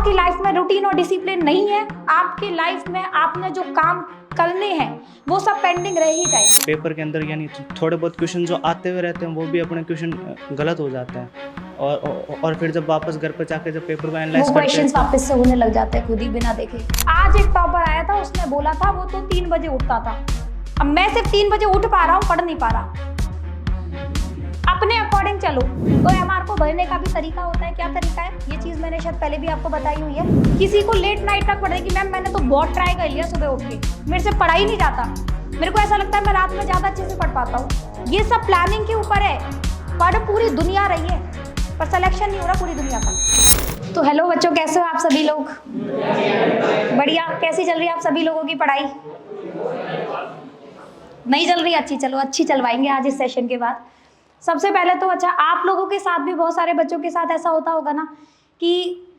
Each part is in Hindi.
आपकी लाइफ में रूटीन और डिसिप्लिन नहीं है, आपकी लाइफ में आपने जो काम करने हैं वो सब पेंडिंग रह ही जाएंगे। पेपर के अंदर यानी थोड़े बहुत क्वेश्चन जो आते हुए रहते हैं वो भी अपने क्वेश्चन गलत हो जाते हैं और फिर जब वापस घर पर जाके जब पेपर को एनालाइज वो करते हैं क्वेश्चंस वापस से होने लग जाते हैं खुद ही बिना देखे। आज एक टॉपर आया था, उसने बोला था वो तो 3 बजे उठता था। अब मैं सिर्फ 3 बजे उठ पा रहा हूँ, पढ़ नहीं पा रहा। अपने अकॉर्डिंग चलो। तो एमआर को भरने का भी तरीका होता है। क्या तरीका है, ये चीज मैंने शायद पहले भी आपको बताई हुई है। किसी को लेट नाइट तक पढ़ने की, मैम मैंने तो बहुत ट्राई कर लिया सुबह उठ के, मेरे से पढ़ा ही नहीं जाता। मेरे को ऐसा लगता है मैं रात में ज्यादा अच्छे से पढ़ पाता हूँ। ये सब प्लानिंग के ऊपर है। पढ़ पूरी दुनिया रही है पर सिलेक्शन नहीं हो रहा पूरी दुनिया का। तो हेलो बच्चों, कैसे हो आप सभी लोग? बढ़िया। कैसी चल रही है आप सभी लोगों की पढ़ाई? नहीं चल रही? अच्छी, चलो अच्छी चलवाएंगे आज इस सेशन के बाद। सबसे पहले तो अच्छा, आप लोगों के साथ भी बहुत सारे बच्चों के साथ ऐसा होता होगा ना कि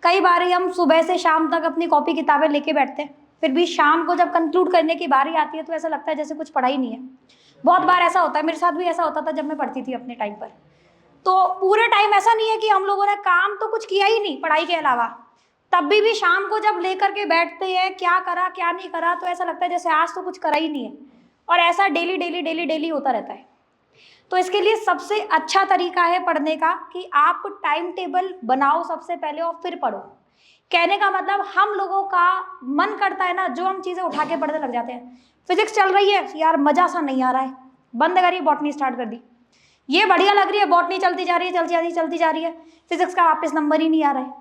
कई बार हम सुबह से शाम तक अपनी कॉपी किताबें लेके बैठते हैं, फिर भी शाम को जब कंक्लूड करने की बारी आती है तो ऐसा लगता है जैसे कुछ पढ़ा ही नहीं है। बहुत बार ऐसा होता है, मेरे साथ भी ऐसा होता था जब मैं पढ़ती थी अपने टाइम पर। तो पूरे टाइम ऐसा नहीं है कि हम लोगों ने काम तो कुछ किया ही नहीं पढ़ाई के अलावा, तब भी शाम को जब लेकर के बैठते हैं क्या करा क्या नहीं करा तो ऐसा लगता है जैसे आज तो कुछ करा ही नहीं है। और ऐसा डेली डेली डेली डेली होता रहता है। तो इसके लिए सबसे अच्छा तरीका है पढ़ने का कि आप टाइम टेबल बनाओ सबसे पहले और फिर पढ़ो। कहने का मतलब हम लोगों का मन करता है ना, जो हम चीज़ें उठा के पढ़ने लग जाते हैं। फिजिक्स चल रही है यार, मजा सा नहीं आ रहा है, बंद करिए, बॉटनी स्टार्ट कर दी। ये बढ़िया लग रही है, बॉटनी चलती जा रही है, चलती जा रही है, फिजिक्स का वापस नंबर ही नहीं आ रहा है।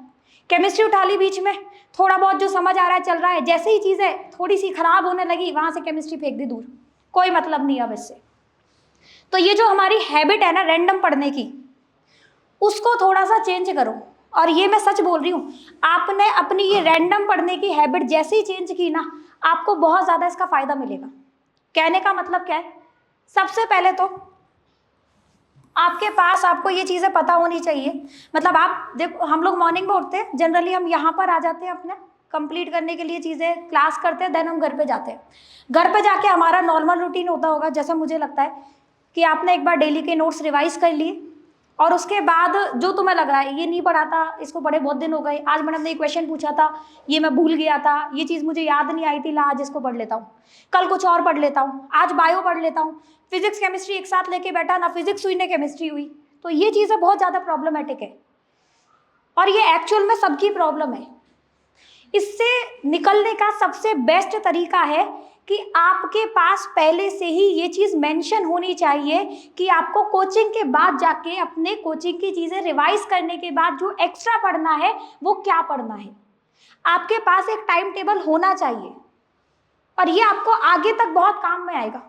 केमिस्ट्री उठा ली बीच में, थोड़ा बहुत जो समझ आ रहा है चल रहा है, जैसे ही चीज़ें थोड़ी सी खराब होने लगी वहां से केमिस्ट्री फेंक दी दूर, कोई मतलब नहीं अब इससे। तो ये जो हमारी हैबिट है ना रैंडम पढ़ने की, उसको थोड़ा सा चेंज करो। और ये मैं सच बोल रही हूँ, आपने अपनी ये रैंडम पढ़ने की हैबिट जैसे ही चेंज की ना, आपको बहुत ज़्यादा इसका फायदा मिलेगा। कहने का मतलब क्या है, सबसे पहले तो आपके पास आपको ये चीज़ें पता होनी चाहिए। मतलब आप देखो, हम लोग मॉर्निंग में उठते हैं, जनरली हम यहाँ पर आ जाते हैं अपने कंप्लीट करने के लिए चीज़ें, क्लास करते हैं, देन हम घर पे जाते हैं। घर पे जाके हमारा नॉर्मल रूटीन होता होगा, जैसे मुझे लगता है कि आपने एक बार डेली के नोट्स रिवाइज कर लिए और उसके बाद जो तुम्हें लग रहा है ये नहीं पढ़ा था, इसको पढ़े बहुत दिन हो गए, आज मैडम ने क्वेश्चन पूछा था ये मैं भूल गया था, ये चीज़ मुझे याद नहीं आई थी, ला आज इसको पढ़ लेता हूँ, कल कुछ और पढ़ लेता हूँ, आज बायो पढ़ लेता हूँ। फिजिक्स केमिस्ट्री एक साथ लेके बैठा, ना फिजिक्स हुई ना केमिस्ट्री हुई। तो ये चीज़ें बहुत ज़्यादा प्रॉब्लमेटिक है और ये एक्चुअल में सबकी प्रॉब्लम है। इससे निकलने का सबसे बेस्ट तरीका है कि आपके पास पहले से ही ये चीज़ मेंशन होनी चाहिए कि आपको कोचिंग के बाद जाके अपने कोचिंग की चीज़ें रिवाइज करने के बाद जो एक्स्ट्रा पढ़ना है वो क्या पढ़ना है। आपके पास एक टाइम टेबल होना चाहिए और ये आपको आगे तक बहुत काम में आएगा।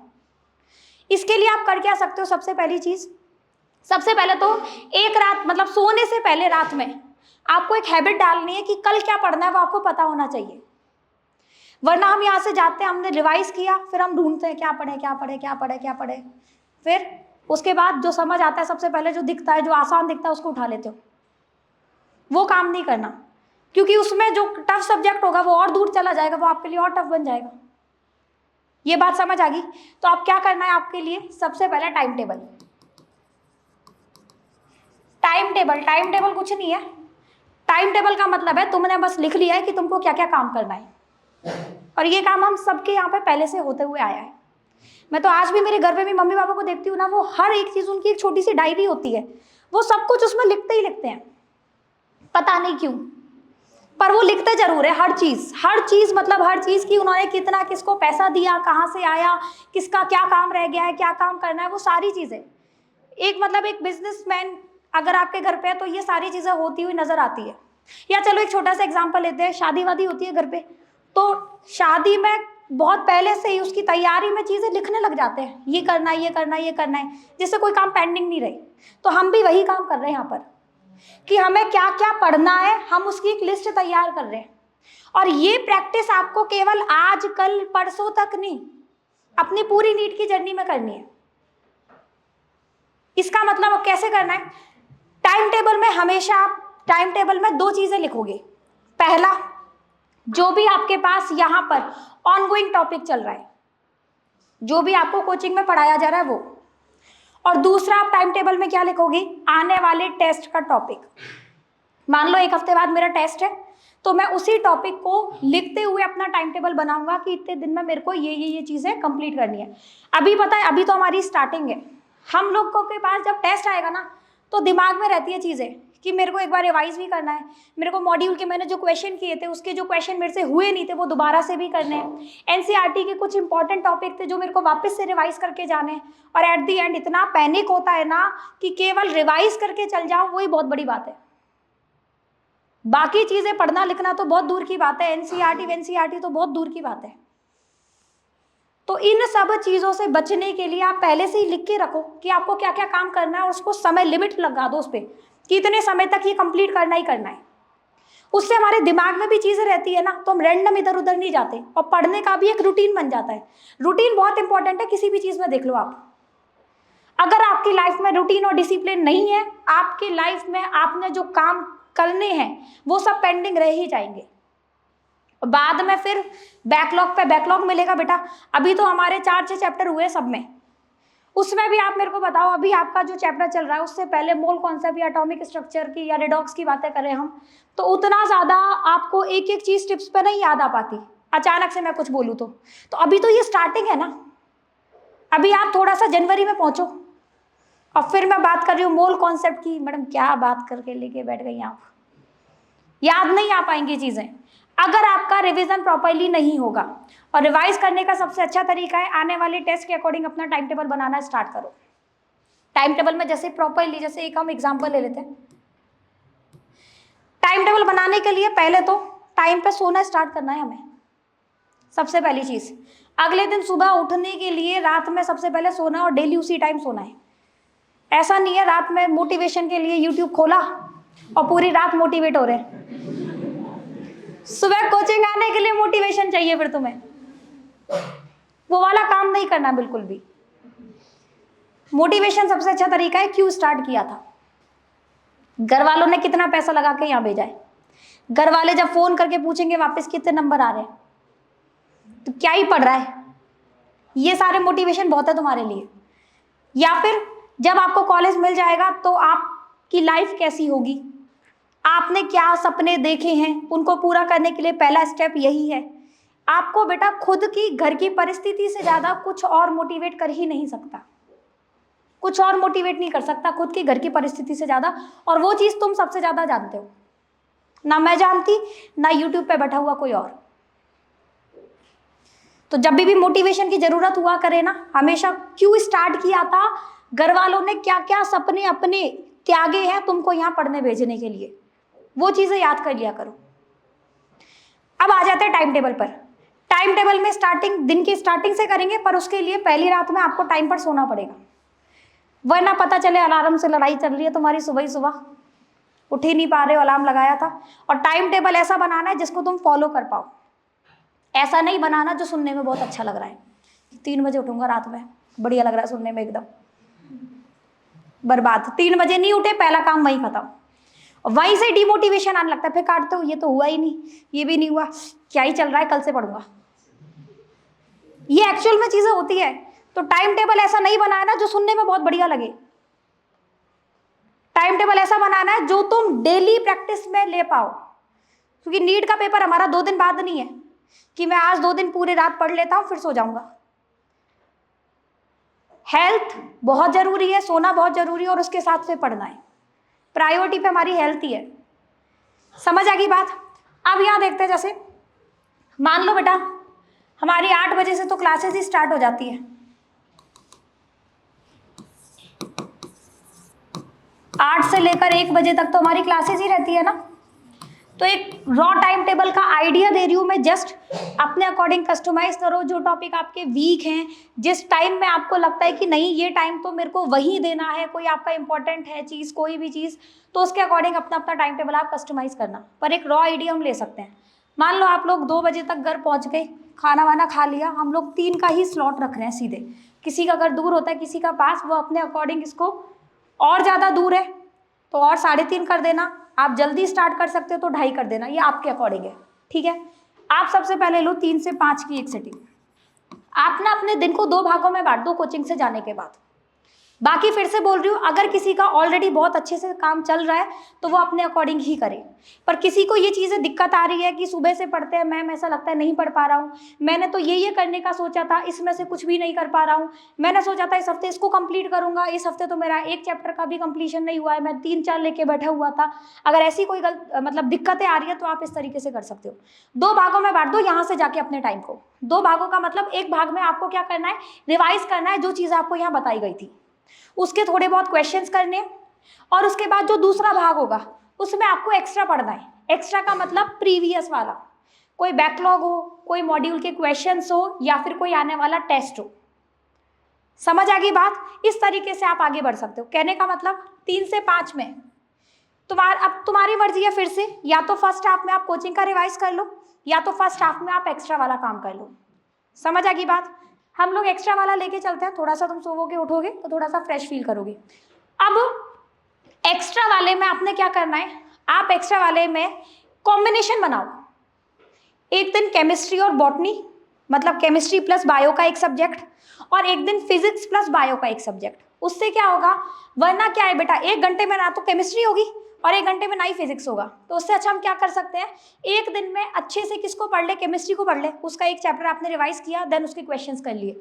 इसके लिए आप कर क्या सकते हो, सबसे पहली चीज़, सबसे पहले तो एक रात, मतलब सोने से पहले रात में आपको एक हैबिट डालनी है कि कल क्या पढ़ना है वो आपको पता होना चाहिए। वरना हम यहाँ से जाते हैं, हमने रिवाइज किया, फिर हम ढूंढते हैं क्या पढ़े क्या पढ़े क्या पढ़े क्या पढ़े, फिर उसके बाद जो समझ आता है सबसे पहले जो दिखता है, जो आसान दिखता है उसको उठा लेते हो। वो काम नहीं करना, क्योंकि उसमें जो टफ सब्जेक्ट होगा वो और दूर चला जाएगा, वो आपके लिए और टफ बन जाएगा। ये बात समझ आ गई? तो आप क्या करना है, आपके लिए सबसे पहले टाइम टेबल। टाइम टेबल कुछ नहीं है। टाइम टेबल का मतलब है तुमने बस लिख लिया है कि तुमको क्या क्या काम करना है, और ये काम हम सबके यहाँ पे पहले से होते हुए आया है। मैं तो आज भी मेरे घर पे भी मम्मी पापा को देखती हूँ ना, वो हर एक चीज़, उनकी एक छोटी सी डायरी होती है, वो सब कुछ उसमें लिखते ही लिखते हैं, पता नहीं क्यों, पर वो लिखते जरूर है। हर चीज़ मतलब हर चीज़ की उन्होंने कितना किसको पैसा दिया, कहाँ से आया, किसका क्या काम रह गया है, क्या काम करना है, वो सारी चीज़ें। एक मतलब एक बिजनेसमैन अगर आपके घर पे है तो ये सारी चीज़ें होती हुई नजर आती है। या चलो एक छोटा सा एग्जांपल लेते हैं, शादी वादी होती है घर पे, तो शादी में बहुत पहले से ही उसकी तैयारी में चीज़ें लिखने लग जाते हैं, ये करना है ये करना है ये करना है, जिससे कोई काम पेंडिंग नहीं रही। तो हम भी वही काम कर रहे हैं यहाँ पर कि हमें क्या क्या पढ़ना है, हम उसकी एक लिस्ट तैयार कर रहे हैं। और ये प्रैक्टिस आपको केवल आज कल परसों तक नहीं, अपनी पूरी नीट की जर्नी में करनी है। इसका मतलब अब कैसे करना है, टाइम टेबल में हमेशा आप टाइम टेबल में 2 चीजें लिखोगे। पहला, जो भी आपके पास यहाँ पर ऑनगोइंग टॉपिक चल रहा है, जो भी आपको कोचिंग में पढ़ाया जा रहा है वो। और दूसरा, आप टाइम टेबल में क्या लिखोगे, आने वाले टेस्ट का टॉपिक। मान लो 1 हफ्ते बाद मेरा टेस्ट है, तो मैं उसी टॉपिक को लिखते हुए अपना टाइम टेबल बनाऊंगा कि इतने दिन में मेरे को ये चीज़ें कंप्लीट करनी है। अभी पता है, अभी तो हमारी स्टार्टिंग है, हम लोगों के पास जब टेस्ट आएगा ना तो दिमाग में रहती है चीज़ें कि मेरे को एक बार रिवाइज भी करना है, मेरे को मॉड्यूल के मैंने जो क्वेश्चन किए थे उसके जो क्वेश्चन मेरे से हुए नहीं थे वो दोबारा से भी करने हैं, एनसीईआरटी के कुछ इंपॉर्टेंट टॉपिक थे जो मेरे को वापस से रिवाइज करके जाने हैं। और एट दी एंड इतना पैनिक होता है ना कि केवल रिवाइज करके चल जाओ, वही बहुत बड़ी बात है। बाकी चीज़ें पढ़ना लिखना तो बहुत दूर की बात है, एनसीईआरटी तो बहुत दूर की बात है। तो इन सब चीज़ों से बचने के लिए आप पहले से ही लिख के रखो कि आपको क्या क्या काम करना है और उसको समय लिमिट लगा दो उस पर कि इतने समय तक ये कंप्लीट करना ही करना है। उससे हमारे दिमाग में भी चीज़ें रहती है ना, तो हम रैंडम इधर उधर नहीं जाते और पढ़ने का भी एक रूटीन बन जाता है। रूटीन बहुत इंपॉर्टेंट है, किसी भी चीज़ में देख लो आप। अगर आपकी लाइफ में रूटीन और डिसिप्लिन नहीं है, आपकी लाइफ में आपने जो काम करने हैं वो सब पेंडिंग रह ही जाएंगे, बाद में फिर बैकलॉग पे बैकलॉग मिलेगा। बेटा अभी तो हमारे 4-6 चैप्टर हुए सब में, उसमें भी आप मेरे को बताओ, अभी आपका जो चैप्टर चल रहा है उससे पहले मोल कॉन्सेप्ट या एटॉमिक स्ट्रक्चर की या रेडॉक्स की बातें करें हम, तो उतना ज़्यादा आपको एक एक चीज़ टिप्स पे नहीं याद आ पाती, अचानक से मैं कुछ बोलूँ तो अभी तो ये स्टार्टिंग है ना। अभी आप थोड़ा सा जनवरी में पहुँचो और फिर मैं बात कर रही हूँ मोल कॉन्सेप्ट की, मैडम क्या बात करके लेके बैठ गई आप, याद नहीं आ पाएंगी चीज़ें अगर आपका रिवीजन प्रॉपर्ली नहीं होगा। और रिवाइज करने का सबसे अच्छा तरीका है आने वाले टेस्ट के अकॉर्डिंग अपना टाइम टेबल बनाना स्टार्ट करो। टाइम टेबल में जैसे प्रॉपर्ली, जैसे एक हम एग्जांपल ले लेते हैं, टाइम टेबल बनाने के लिए पहले तो टाइम पे सोना स्टार्ट करना है हमें, सबसे पहली चीज़। अगले दिन सुबह उठने के लिए रात में सबसे पहले सोना और डेली उसी टाइम सोना है। ऐसा नहीं है रात में मोटिवेशन के लिए यूट्यूब खोला और पूरी रात मोटिवेट हो रहे हैं, सुबह कोचिंग आने के लिए मोटिवेशन चाहिए, फिर तुम्हें वो वाला काम नहीं करना बिल्कुल भी। मोटिवेशन सबसे अच्छा तरीका है, क्यों स्टार्ट किया था, घर वालों ने कितना पैसा लगा के यहाँ भेजा है, घर वाले जब फोन करके पूछेंगे वापस कितने नंबर आ रहे हैं, तो क्या ही पढ़ रहा है, ये सारे मोटिवेशन बहुत है तुम्हारे लिए। या फिर जब आपको कॉलेज मिल जाएगा तो आपकी लाइफ कैसी होगी, आपने क्या सपने देखे हैं, उनको पूरा करने के लिए पहला स्टेप यही है। आपको बेटा खुद की घर की परिस्थिति से ज़्यादा कुछ और मोटिवेट कर ही नहीं सकता, कुछ और मोटिवेट नहीं कर सकता खुद की घर की परिस्थिति से ज़्यादा, और वो चीज़ तुम सबसे ज़्यादा जानते हो, ना मैं जानती ना यूट्यूब पे बैठा हुआ कोई और। तो जब भी मोटिवेशन की ज़रूरत हुआ करे ना, हमेशा क्यों स्टार्ट किया था, घर वालों ने क्या क्या सपने अपने त्यागे हैं तुमको यहाँ पढ़ने भेजने के लिए, वो चीज़ें याद कर लिया करो। अब आ जाते हैं टाइम टेबल पर। टाइम टेबल में स्टार्टिंग दिन की स्टार्टिंग से करेंगे, पर उसके लिए पहली रात में आपको टाइम पर सोना पड़ेगा, वरना पता चले अलार्म से लड़ाई चल रही है तुम्हारी, सुबह ही सुबह उठ ही नहीं पा रहे हो, अलार्म लगाया था। और टाइम टेबल ऐसा बनाना है जिसको तुम फॉलो कर पाओ, ऐसा नहीं बनाना जो सुनने में बहुत अच्छा लग रहा है, 3 बजे उठूंगा रात में, बढ़िया लग रहा है सुनने में, एकदम बर्बाद। 3 बजे नहीं उठे, पहला काम वहीं खत्म, वहीं से डिमोटिवेशन आने लगता है, फिर काटते हो, ये तो हुआ ही नहीं, ये भी नहीं हुआ, क्या ही चल रहा है, कल से पढ़ूंगा। ये एक्चुअल में चीजें होती है। तो टाइम टेबल ऐसा नहीं बनाना जो सुनने में बहुत बढ़िया लगे, टाइम टेबल ऐसा बनाना है जो तुम डेली प्रैक्टिस में ले पाओ, क्योंकि नीट का पेपर हमारा 2 दिन बाद नहीं है कि मैं आज 2 दिन पूरी रात पढ़ लेता हूं फिर सो जाऊंगा। हेल्थ बहुत जरूरी है, सोना बहुत जरूरी है, और उसके साथ से पढ़ना है, प्रायोरिटी पे हमारी हेल्थ ही है। समझ आ गई बात। अब यहाँ देखते हैं, जैसे मान लो बेटा हमारी 8 बजे से तो क्लासेस ही स्टार्ट हो जाती है, 8 से लेकर 1 बजे तक तो हमारी क्लासेस ही रहती है ना। तो एक रॉ टाइम टेबल का आइडिया दे रही हूँ मैं, जस्ट अपने अकॉर्डिंग कस्टमाइज करो, जो टॉपिक आपके वीक हैं, जिस टाइम में आपको लगता है कि नहीं ये टाइम तो मेरे को वही देना है, कोई आपका इंपॉर्टेंट है चीज़, कोई भी चीज़, तो उसके अकॉर्डिंग अपना अपना टाइम टेबल आप कस्टमाइज करना। पर एक रॉ आइडिया हम ले सकते हैं, मान लो आप लोग 2 बजे तक घर पहुँच गए, खाना वाना खा लिया, हम लोग 3 का ही स्लॉट रख रहे हैं सीधे, किसी का अगर दूर होता है किसी का पास, वो अपने अकॉर्डिंग इसको, और ज़्यादा दूर है तो और 3:30 कर देना, आप जल्दी स्टार्ट कर सकते हो तो 2:30 कर देना, ये आपके अकॉर्डिंग है, ठीक है। आप सबसे पहले लो 3 से 5 की एक सेटिंग, आप ना अपने दिन को 2 भागों में बांट दो कोचिंग से जाने के बाद। बाकी फिर से बोल रही हूँ, अगर किसी का ऑलरेडी बहुत अच्छे से काम चल रहा है तो वो अपने अकॉर्डिंग ही करे। पर किसी को ये चीज़ें दिक्कत आ रही है कि सुबह से पढ़ते हैं मैम, ऐसा लगता है नहीं पढ़ पा रहा हूँ, मैंने तो ये करने का सोचा था, इसमें से कुछ भी नहीं कर पा रहा हूँ, मैंने सोचा था इस हफ्ते इसको कंप्लीट करूंगा, इस हफ्ते तो मेरा एक चैप्टर का भी कंप्लीशन नहीं हुआ है, मैं 3-4 लेके बैठा हुआ था। अगर ऐसी कोई मतलब दिक्कतें आ रही है तो आप इस तरीके से कर सकते हो। 2 भागों में बांट दो यहाँ से जाके अपने टाइम को। 2 भागों का मतलब एक भाग में आपको क्या करना है, रिवाइज करना है जो चीज़ आपको यहाँ बताई गई थी, उसके थोड़े बहुत क्वेश्चंस करने, और उसके बाद जो दूसरा भाग होगा उसमें आपको एक्स्ट्रा पढ़ना है। एक्स्ट्रा का मतलब प्रीवियस वाला, कोई बैकलॉग हो, कोई मॉड्यूल के क्वेश्चंस हो, या फिर कोई आने वाला टेस्ट हो। समझ आ गई बात? इस तरीके से आप आगे बढ़ सकते हो। कहने का मतलब 3 से 5 में अब तुम्हारी मर्जी है, फिर से या तो फर्स्ट हाफ में आप कोचिंग का रिवाइज कर लो, या तो फर्स्ट हाफ में आप एक्स्ट्रा वाला काम कर लो। समझ आ गई बात? हम लोग एक्स्ट्रा वाला लेके चलते हैं, थोड़ा सा तुम सोवोगे उठोगे तो थोड़ा सा फ्रेश फील करोगे। अब एक्स्ट्रा वाले में आपने क्या करना है, आप एक्स्ट्रा वाले में कॉम्बिनेशन बनाओ। एक दिन केमिस्ट्री और बॉटनी, मतलब केमिस्ट्री प्लस बायो का एक सब्जेक्ट, और एक दिन फिजिक्स प्लस बायो का एक सब्जेक्ट। उससे क्या होगा, वरना क्या है बेटा, 1 घंटे में ना तो केमिस्ट्री होगी और 1 घंटे में ना ही फिजिक्स होगा। तो उससे अच्छा हम क्या कर सकते हैं, एक दिन में अच्छे से किसको पढ़ ले, केमिस्ट्री को पढ़ ले, उसका एक चैप्टर आपने रिवाइज किया, देन उसके क्वेश्चंस कर लिए,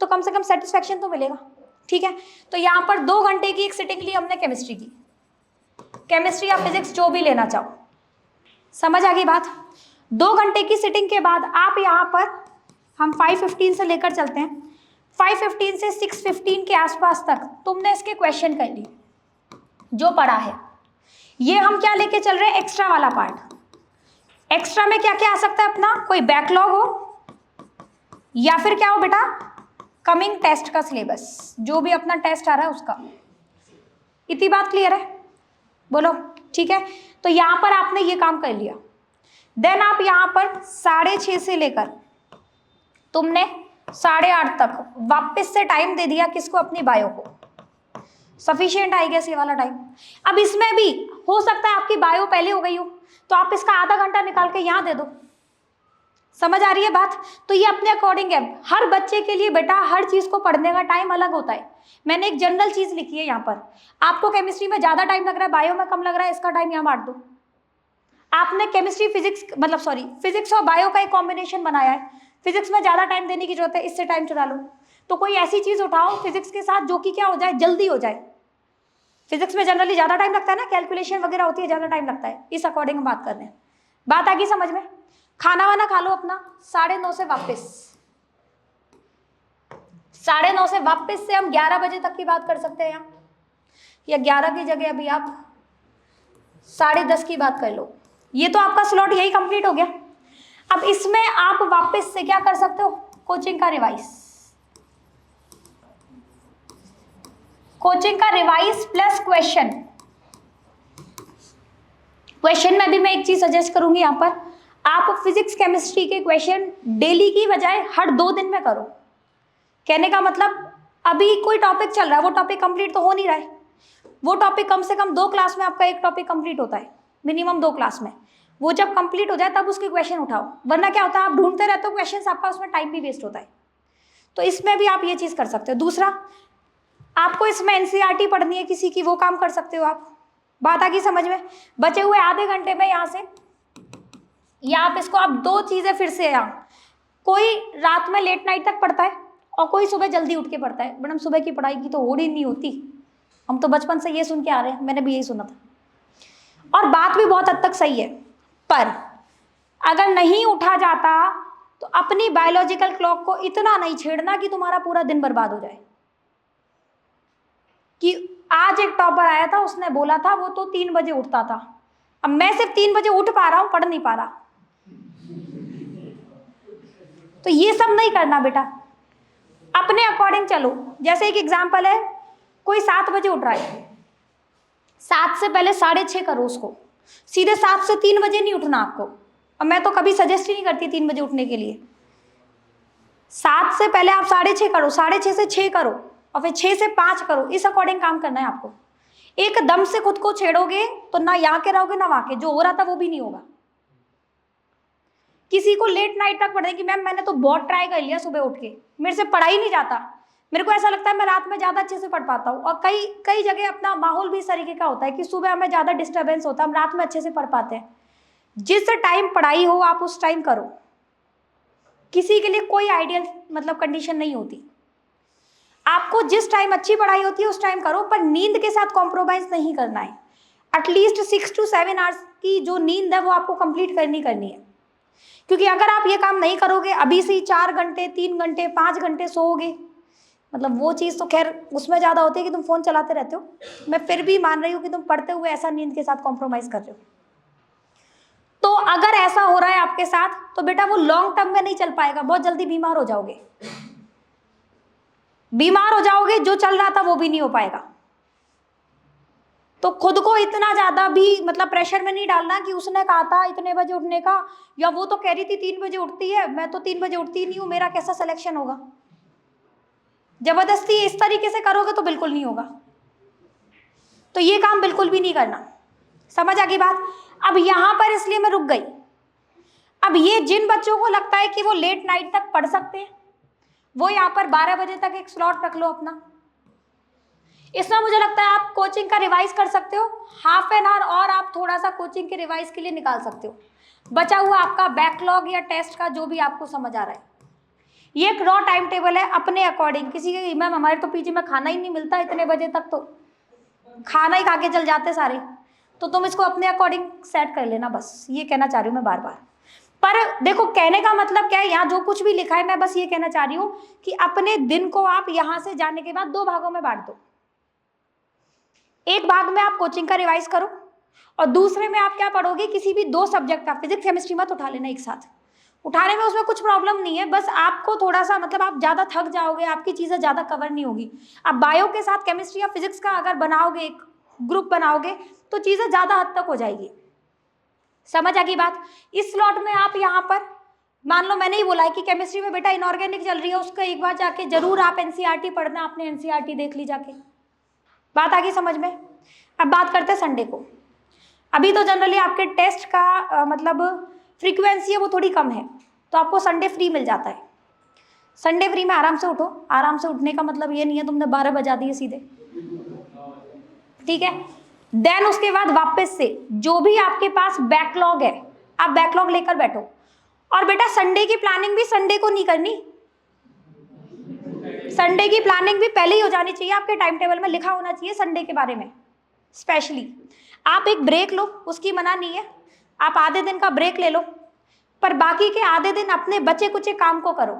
तो कम से कम सेटिस्फेक्शन तो मिलेगा। ठीक है, तो यहाँ पर 2 घंटे की एक सिटिंग ली हमने केमिस्ट्री की, केमिस्ट्री या फिजिक्स जो भी लेना चाहो। समझ आ गई बात? 2 घंटे की सिटिंग के बाद आप यहाँ पर, हम 5:15 से लेकर चलते हैं, 5:15 से 6:15 के आसपास तक तुमने इसके क्वेश्चन कर लिए जो पढ़ा है। ये हम क्या लेके चल रहे हैं, एक्स्ट्रा वाला पार्ट। एक्स्ट्रा में क्या क्या आ सकता है अपना, कोई बैकलॉग हो, या फिर क्या हो बेटा, कमिंग टेस्ट का सिलेबस, जो भी अपना टेस्ट आ रहा है उसका। इतनी बात क्लियर है? बोलो ठीक है। तो यहां पर आपने ये काम कर लिया, देन आप यहां पर 6:30 से लेकर तुमने 8:30 तक वापस से टाइम दे दिया किसको, अपनी बायो को। सफिशिएंट आई गेस ये वाला टाइम। अब इसमें भी हो सकता है आपकी बायो पहले हो गई हो, तो आप इसका आधा घंटा निकाल के यहां दे दो। समझ आ रही है बात? तो ये अपने अकॉर्डिंग है, हर बच्चे के लिए बेटा हर चीज को पढ़ने का टाइम अलग होता है। मैंने एक जनरल चीज लिखी है यहाँ पर, आपको केमिस्ट्री में ज्यादा टाइम लग रहा है, बायो में कम लग रहा है, इसका टाइम यहाँ बांट दो। आपने केमिस्ट्री फिजिक्स मतलब सॉरी फिजिक्स और बायो का एक कॉम्बिनेशन बनाया है, फिजिक्स में ज्यादा टाइम देने की जरूरत है, इससे टाइम चुरा लो। तो कोई ऐसी चीज उठाओ फिजिक्स के साथ जो कि क्या हो जाए, जल्दी हो जाए। फिजिक्स में जनरली ज्यादा टाइम लगता है ना, कैलकुलेशन वगैरह होती है, ज्यादा टाइम लगता है, इस अकॉर्डिंग हम बात कर रहे हैं। बात आ गई समझ में? खाना वाना खा लो अपना, 9:30 से वापस, 9:30 से वापस से हम 11 बजे तक की बात कर सकते हैं यहाँ, या 11 की जगह अभी आप 10:30 की बात कर लो। ये तो आपका स्लॉट यही कंप्लीट हो गया। अब इसमें आप वापस से क्या कर सकते हो, कोचिंग का रिवाइज, कोचिंग का रिवाइज प्लस क्वेश्चन। क्वेश्चन में भी मैं एक चीज सजेस्ट करूंगी यहाँ पर, आप फिजिक्स केमिस्ट्री के क्वेश्चन डेली की बजाय हर 2 दिन में करो। कहने का मतलब अभी कोई टॉपिक चल रहा है, वो टॉपिक कंप्लीट तो हो नहीं रहा है, वो टॉपिक कम से कम 2 क्लास में आपका एक टॉपिक कंप्लीट होता है, मिनिमम 2 क्लास में। वो जब कंप्लीट हो जाए तब उसके क्वेश्चन उठाओ, वरना क्या होता है आप ढूंढते रहते हो क्वेश्चन, आपका उसमें टाइम भी वेस्ट होता है। तो इसमें भी आप ये चीज कर सकते हो। दूसरा, आपको इसमें एनसीईआरटी पढ़नी है किसी की, वो काम कर सकते हो आप। बात आ गई समझ में? बचे हुए आधे घंटे में यहाँ से, या आप इसको आप 2 चीजें फिर से, यहाँ कोई रात में लेट नाइट तक पढ़ता है और कोई सुबह जल्दी उठ के पढ़ता है। मैडम सुबह की पढ़ाई की तो होड़ ही नहीं होती, हम तो बचपन से ये सुन के आ रहे हैं, मैंने भी यही सुना था, और बात भी बहुत हद तक सही है। पर अगर नहीं उठा जाता तो अपनी बायोलॉजिकल क्लॉक को इतना नहीं छेड़ना कि तुम्हारा पूरा दिन बर्बाद हो जाए। कि आज एक टॉपर आया था, उसने बोला था वो तो 3 बजे उठता था, अब मैं सिर्फ 3 बजे उठ पा रहा हूं, पढ़ नहीं पा रहा। तो ये सब नहीं करना बेटा, अपने अकॉर्डिंग चलो। जैसे एक एग्जांपल है, कोई 7 बजे उठ रहा है, 7 से पहले 6:30 करो उसको, सीधे 7 से 3 बजे नहीं उठना आपको। और मैं तो कभी सजेस्ट ही नहीं करती 3 बजे उठने के लिए। 7 से पहले आप 6:30 करो, 6:30 से 6 करो, और फिर 6 से 5 करो, इस अकॉर्डिंग काम करना है आपको। एकदम से खुद को छेड़ोगे तो ना यहाँ के रहोगे ना वहां के, जो हो रहा था वो भी नहीं होगा। किसी को लेट नाइट तक पढ़ने की, मैम मैंने तो बहुत ट्राई कर लिया सुबह उठ के, मेरे से पढ़ा ही नहीं जाता, मेरे को ऐसा लगता है मैं रात में ज़्यादा अच्छे से पढ़ पाता हूँ। और कई कई जगह अपना माहौल भी इस तरीके का होता है कि सुबह हमें ज़्यादा डिस्टर्बेंस होता है, हम रात में अच्छे से पढ़ पाते हैं। जिस टाइम पढ़ाई हो आप उस टाइम करो, किसी के लिए कोई आइडियल मतलब कंडीशन नहीं होती। आपको जिस टाइम अच्छी पढ़ाई होती है उस टाइम करो, पर नींद के साथ कॉम्प्रोमाइज़ नहीं करना है। एटलीस्ट 6 to 7 आवर्स की जो नींद है वो आपको कंप्लीट करनी है। क्योंकि अगर आप ये काम नहीं करोगे, अभी से ही 4 घंटे 3 घंटे 5 घंटे सोओगे, मतलब वो चीज़ तो खैर उसमें ज़्यादा होती है कि तुम फ़ोन चलाते रहते हो। मैं फिर भी मान रही हूँ कि तुम पढ़ते हुए ऐसा नींद के साथ कॉम्प्रोमाइज़ कर रहे हो। तो अगर ऐसा हो रहा है आपके साथ तो बेटा वो लॉन्ग टर्म में नहीं चल पाएगा, बहुत जल्दी बीमार हो जाओगे। बीमार हो जाओगे, जो चल रहा था वो भी नहीं हो पाएगा। तो खुद को इतना ज़्यादा भी मतलब प्रेशर में नहीं डालना कि उसने कहा था इतने बजे उठने का, या वो तो कह रही थी 3 बजे उठती है, मैं तो 3 बजे उठती नहीं हूँ, मेरा कैसा सिलेक्शन होगा। जबरदस्ती इस तरीके से करोगे तो बिल्कुल नहीं होगा। तो ये काम बिल्कुल भी नहीं करना। समझ आ गई बात। अब यहाँ पर इसलिए मैं रुक गई। अब ये जिन बच्चों को लगता है कि वो लेट नाइट तक पढ़ सकते हैं, वो यहाँ पर 12 बजे तक एक स्लॉट रख लो अपना। इसमें मुझे लगता है आप कोचिंग का रिवाइज कर सकते हो, हाफ एन आवर और आप थोड़ा सा कोचिंग के रिवाइज के लिए निकाल सकते हो। बचा हुआ आपका बैकलॉग या टेस्ट का जो भी आपको समझ आ रहा है। ये एक रॉ टाइम टेबल है अपने अकॉर्डिंग। किसी के मैम हमारे तो पीजी में खाना ही नहीं मिलता इतने बजे तक, तो खाना ही खा के चल जाते सारे, तो तुम इसको अपने अकॉर्डिंग सेट कर लेना। बस ये कहना चाह रही हूँ मैं बार बार। पर देखो कहने का मतलब क्या है, यहाँ जो कुछ भी लिखा है मैं बस ये कहना चाह रही हूँ कि अपने दिन को आप यहाँ से जाने के बाद 2 भागों में बांट दो। एक भाग में आप कोचिंग का रिवाइज करो और दूसरे में आप क्या पढ़ोगे, किसी भी 2 सब्जेक्ट का। फिजिक्स केमिस्ट्री मत उठा लेना एक साथ, उठाने में उसमें कुछ प्रॉब्लम नहीं है, बस आपको थोड़ा सा मतलब आप ज़्यादा थक जाओगे, आपकी चीज़ें ज़्यादा कवर नहीं होगी। आप बायो के साथ केमिस्ट्री या फिजिक्स का अगर बनाओगे, एक ग्रुप बनाओगे, तो चीज़ें ज़्यादा हद तक हो जाएगी। समझ आ गई बात। इस स्लॉट में आप यहाँ पर मान लो मैंने ही बोला है कि केमिस्ट्री में बेटा इनऑर्गेनिक चल रही है, उसका एक बार जाके जरूर आप एनसीईआरटी पढ़ना, आपने एनसीईआरटी देख ली जाके। बात आ गई समझ में। अब बात करते हैं संडे को। अभी तो जनरली आपके टेस्ट का मतलब फ्रीक्वेंसी है वो थोड़ी कम है, तो आपको संडे फ्री मिल जाता है। संडे फ्री में आराम से उठो। आराम से उठने का मतलब ये नहीं है तुमने 12 बजा दिए सीधे, ठीक है। देन उसके बाद वापस से जो भी आपके पास बैकलॉग है आप बैकलॉग लेकर बैठो। और बेटा संडे की प्लानिंग भी संडे को नहीं करनी, संडे की प्लानिंग भी पहले ही हो जानी चाहिए, आपके टाइम टेबल में लिखा होना चाहिए संडे के बारे में स्पेशली। आप एक ब्रेक लो, उसकी मना नहीं है, आप आधे दिन का ब्रेक ले लो, पर बाकी के आधे दिन अपने बचे कुचे काम को करो।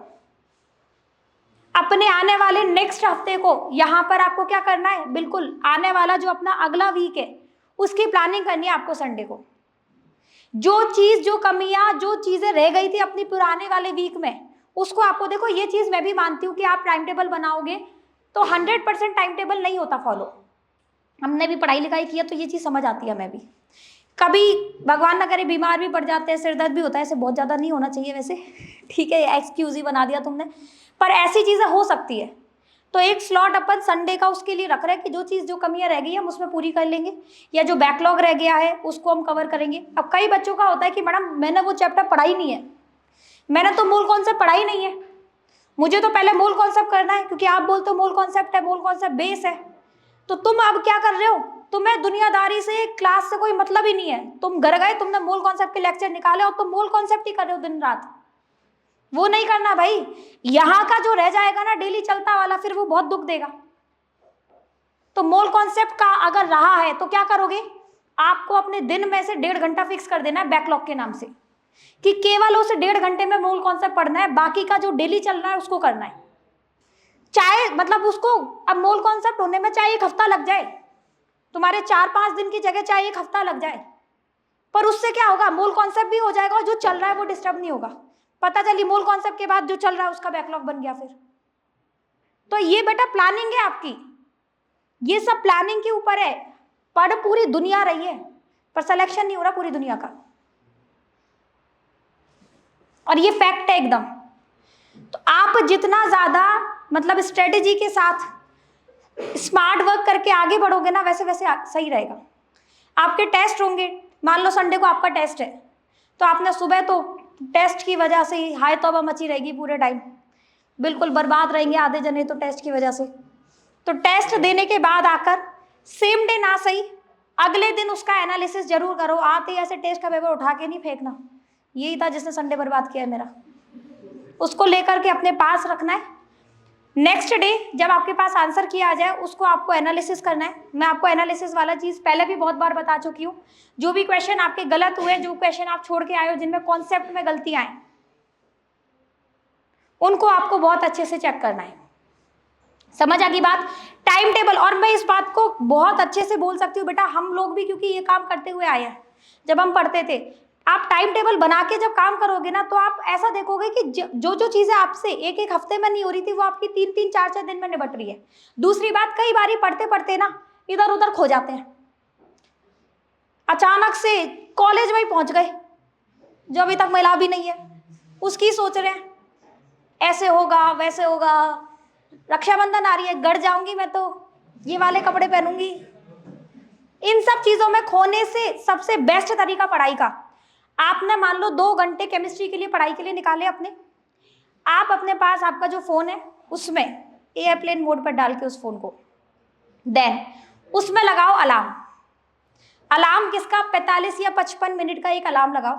अपने आने वाले नेक्स्ट हफ्ते को यहाँ पर आपको क्या करना है, बिल्कुल आने वाला जो अपना अगला वीक है उसकी प्लानिंग करनी है आपको संडे को। जो चीज़ जो कमियां जो चीज़ें रह गई थी अपनी पुराने वाले वीक में, उसको आपको देखो, ये चीज़ मैं भी मानती हूँ कि आप टाइम टेबल बनाओगे तो 100% टाइम टेबल नहीं होता फॉलो। हमने भी पढ़ाई लिखाई किया तो ये चीज़ समझ आती है। मैं भी कभी भगवान ना करे बीमार भी पड़ जाते हैं, सिर दर्द भी होता है, ऐसे बहुत ज़्यादा नहीं होना चाहिए वैसे, ठीक है, एक्सक्यूज ही बना दिया तुमने, पर ऐसी चीज़ें हो सकती है। तो एक स्लॉट अपन संडे का उसके लिए रख रहे हैं कि जो चीज़ जो कमियां रह गई हम उसमें पूरी कर लेंगे, या जो बैकलॉग रह गया है उसको हम कवर करेंगे। अब कई बच्चों का होता है कि मैडम मैंने वो चैप्टर पढ़ा ही नहीं है, मैंने तो मूल कॉन्सेप्ट पढ़ा ही नहीं है, मुझे तो पहले मूल कॉन्सेप्ट करना है, क्योंकि आप बोलते हो मूल कॉन्सेप्ट है, मूल कॉन्सेप्ट बेस है। तो तुम अब क्या कर रहे हो, तुम्हें दुनियादारी से क्लास से कोई मतलब ही नहीं है, तुम घर गए तुमने मूल कॉन्सेप्ट के लेक्चर निकाले और तुम मूल कॉन्सेप्ट ही कर रहे हो दिन रात। वो नहीं करना भाई, यहाँ का जो रह जाएगा ना डेली चलता वाला, फिर वो बहुत दुख देगा। तो मूल कॉन्सेप्ट का अगर रहा है तो क्या करोगे, आपको अपने दिन में से 1.5 घंटा फिक्स कर देना है बैकलॉग के नाम से, कि केवल उस 1.5 घंटे में मूल कॉन्सेप्ट पढ़ना है, बाकी का जो डेली चल रहा है उसको करना है। चाहे मतलब उसको अब मूल कॉन्सेप्ट होने में चाहे 1 हफ्ता लग जाए, तुम्हारे 4-5 दिन की जगह चाहे 1 हफ्ता लग जाए, पर उससे क्या होगा, मूल कॉन्सेप्ट भी हो जाएगा और जो चल रहा है वो डिस्टर्ब नहीं होगा। पता चली मूल कॉन्सेप्ट के बाद जो चल रहा है उसका बैकलॉग बन गया फिर। तो ये बेटा प्लानिंग है आपकी, ये सब प्लानिंग के ऊपर है। पढ़ पूरी दुनिया रही है पर सिलेक्शन नहीं हो रहा पूरी दुनिया का, और ये फैक्ट है एकदम। तो आप जितना ज्यादा मतलब स्ट्रेटेजी के साथ स्मार्ट वर्क करके आगे बढ़ोगे ना, वैसे वैसे सही रहेगा। आपके टेस्ट होंगे, मान लो संडे को आपका टेस्ट है, तो आपने सुबह तो टेस्ट की वजह से ही हाय तौबा मची रहेगी पूरे टाइम, बिल्कुल बर्बाद रहेंगे आधे जने तो टेस्ट की वजह से। तो टेस्ट देने के बाद आकर सेम डे ना सही, अगले दिन उसका एनालिसिस जरूर करो। आते ही ऐसे टेस्ट का पेपर उठा के नहीं फेंकना। यही था जिसने संडे बर्बाद किया है मेरा। उसको लेकर के अपने पास रखना है। नेक्स्ट डे जब आपके पास आंसर किया आ जाए उसको आपको एनालिसिस करना है। मैं आपको एनालिसिस वाला चीज पहले भी बहुत बार बता चुकी हूँ। जो भी क्वेश्चन आपके गलत हुए, जो क्वेश्चन आप छोड़ के आए हो, जिनमें कॉन्सेप्ट में गलती आए, उनको आपको बहुत अच्छे से चेक करना है। समझ आ गई बात? टाइम टेबल, और मैं इस बात को बहुत अच्छे से बोल सकती हूँ बेटा, हम लोग भी क्योंकि ये काम करते हुए आए हैं। जब हम पढ़ते थे, आप टाइम टेबल बना के जब काम करोगे ना तो आप ऐसा देखोगे कि जो जो चीजें आपसे एक एक हफ्ते में नहीं हो रही थी वो आपकी 3-3 4-4 दिन में निपट रही है। दूसरी बात, कई बारी पढ़ते पढ़ते ना इधर उधर खो जाते हैं, अचानक से कॉलेज में ही पहुंच गए जो अभी तक मिला भी नहीं है, उसकी सोच रहे हैं ऐसे होगा वैसे होगा, रक्षाबंधन आ रही है, गढ़ जाऊंगी मैं तो ये वाले कपड़े पहनूंगी। इन सब चीजों में खोने से सबसे बेस्ट तरीका पढ़ाई का, आपने मान लो 2 घंटे केमिस्ट्री के लिए पढ़ाई के लिए निकाले अपने, आप अपने पास आपका जो फोन है उसमें एयरप्लेन मोड पर डाल के उस फोन को, देन उसमें लगाओ अलार्म। अलार्म किसका? 45 या 55 मिनट का एक अलार्म लगाओ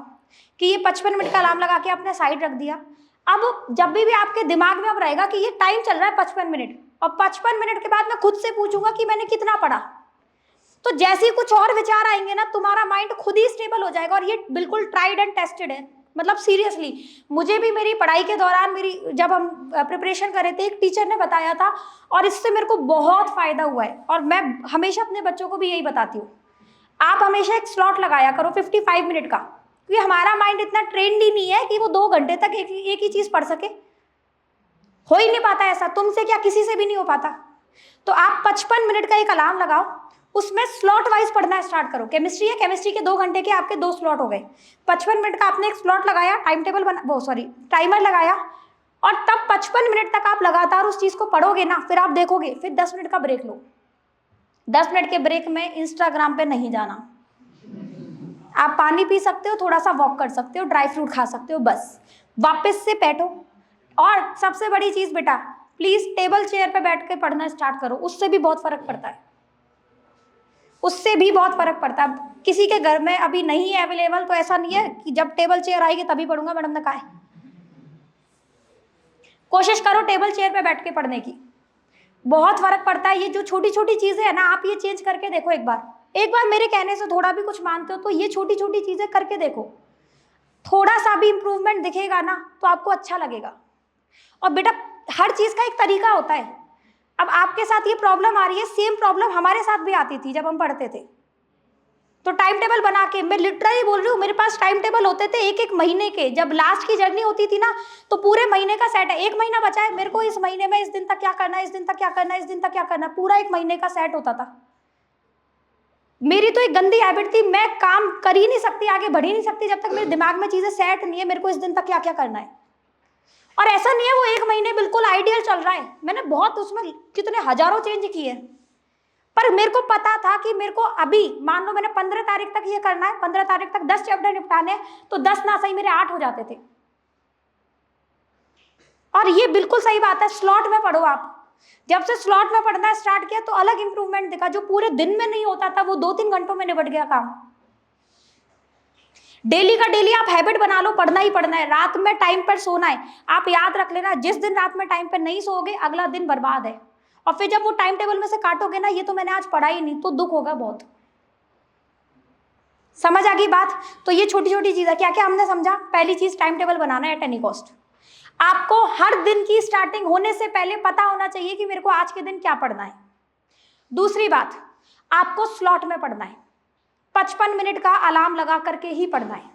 कि ये 55 मिनट का अलार्म लगा के आपने साइड रख दिया। अब जब भी आपके दिमाग में अब रहेगा कि ये टाइम चल रहा है 55 मिनट, और 55 मिनट के बाद मैं खुद से पूछूंगा कि मैंने कितना पढ़ा, तो जैसे ही कुछ और विचार आएंगे ना तुम्हारा माइंड खुद ही स्टेबल हो जाएगा। और ये बिल्कुल ट्राइड एंड टेस्टेड है, मतलब सीरियसली। मुझे भी मेरी पढ़ाई के दौरान, मेरी जब हम प्रिपरेशन कर रहे थे, एक टीचर ने बताया था और इससे मेरे को बहुत फायदा हुआ है। और मैं हमेशा अपने बच्चों को भी यही बताती हूँ, आप हमेशा एक स्लॉट लगाया करो 55 मिनट का, क्योंकि हमारा माइंड इतना ट्रेंड ही नहीं है कि वो 2 घंटे तक एक ही चीज पढ़ सके। हो ही नहीं पाता ऐसा, तुमसे क्या किसी से भी नहीं हो पाता। तो आप 55 मिनट का एक अलार्म लगाओ, उसमें स्लॉट वाइज पढ़ना स्टार्ट करो। केमिस्ट्री है, केमिस्ट्री के 2 घंटे के आपके 2 स्लॉट हो गए। 55 मिनट का आपने एक स्लॉट लगाया, टाइम टेबल टाइमर लगाया, और तब 55 मिनट तक आप लगातार उस चीज को पढ़ोगे ना, फिर आप देखोगे, फिर 10 मिनट का ब्रेक लो। 10 मिनट के ब्रेक में इंस्टाग्राम पे नहीं जाना, आप पानी पी सकते हो, थोड़ा सा वॉक कर सकते हो, ड्राई फ्रूट खा सकते हो, बस वापस से बैठो। और सबसे बड़ी चीज बेटा, प्लीज टेबल चेयर पे बैठ के पढ़ना स्टार्ट करो, उससे भी बहुत फर्क पड़ता है, उससे भी बहुत फर्क पड़ता है। किसी के घर में अभी नहीं है अवेलेबल तो ऐसा नहीं है कि जब टेबल चेयर आएगी तभी पढ़ूंगा, मैडम ने कहा है। कोशिश करो टेबल चेयर पे बैठ के पढ़ने की, बहुत फर्क पड़ता है। ये जो छोटी छोटी चीजें है ना, आप ये चेंज करके देखो एक बार मेरे कहने से थोड़ा भी कुछ मानते हो तो ये छोटी छोटी चीजें करके देखो, थोड़ा सा भी इंप्रूवमेंट दिखेगा ना तो आपको अच्छा लगेगा। और बेटा हर चीज का एक तरीका होता है। अब आपके साथ ये प्रॉब्लम आ रही है, सेम प्रॉब्लम हमारे साथ भी आती थी जब हम पढ़ते थे। तो टाइम टेबल बना के, मैं लिटरली बोल रही हूँ, मेरे पास टाइम टेबल होते थे एक महीने के। जब लास्ट की जर्नी होती थी ना तो पूरे महीने का सेट है, 1 महीना बचा है मेरे को, इस महीने में इस दिन तक क्या करना है, इस दिन तक क्या करना है, इस दिन तक क्या करना है, पूरा 1 महीने का सेट होता था। मेरी तो एक गंदी हैबिट थी, मैं काम कर ही नहीं सकती, आगे बढ़ ही नहीं सकती जब तक मेरे दिमाग में चीजें सेट नहीं है, मेरे को इस दिन तक क्या क्या करना है। और ऐसा नहीं है वो 1 महीने बिल्कुल आइडियल चल रहा है, मैंने बहुत उसमें कितने हजारों चेंज किए, पर मेरे को पता था कि मेरे को अभी मान लो मैंने 15 तारीख तक ये करना है, 15 तारीख तक 10 चैप्टर निपटाने हैं, तो 10 ना सही मेरे 8 हो जाते थे। और ये बिल्कुल सही बात है, स्लॉट में पढ़ो आप। जब से स्लॉट में पढ़ना स्टार्ट किया तो अलग इंप्रूवमेंट दिखा, जो पूरे दिन में नहीं होता था वो 2-3 घंटों में निपट गया काम। डेली का डेली आप हैबिट बना लो, पढ़ना ही पढ़ना है, रात में टाइम पर सोना है। आप याद रख लेना, जिस दिन रात में टाइम पर नहीं सोओगे अगला दिन बर्बाद है। और फिर जब वो टाइम टेबल में से काटोगे ना, ये तो मैंने आज पढ़ा ही नहीं, तो दुख होगा बहुत। समझ आ गई बात? तो ये छोटी छोटी चीज है। क्या क्या हमने समझा? पहली चीज, टाइम टेबल बनाना है एट एनी कॉस्ट। आपको हर दिन की स्टार्टिंग होने से पहले पता होना चाहिए कि मेरे को आज के दिन क्या पढ़ना है। दूसरी बात, आपको स्लॉट में पढ़ना है, 55 मिनट का अलार्म लगा करके ही पढ़ना है।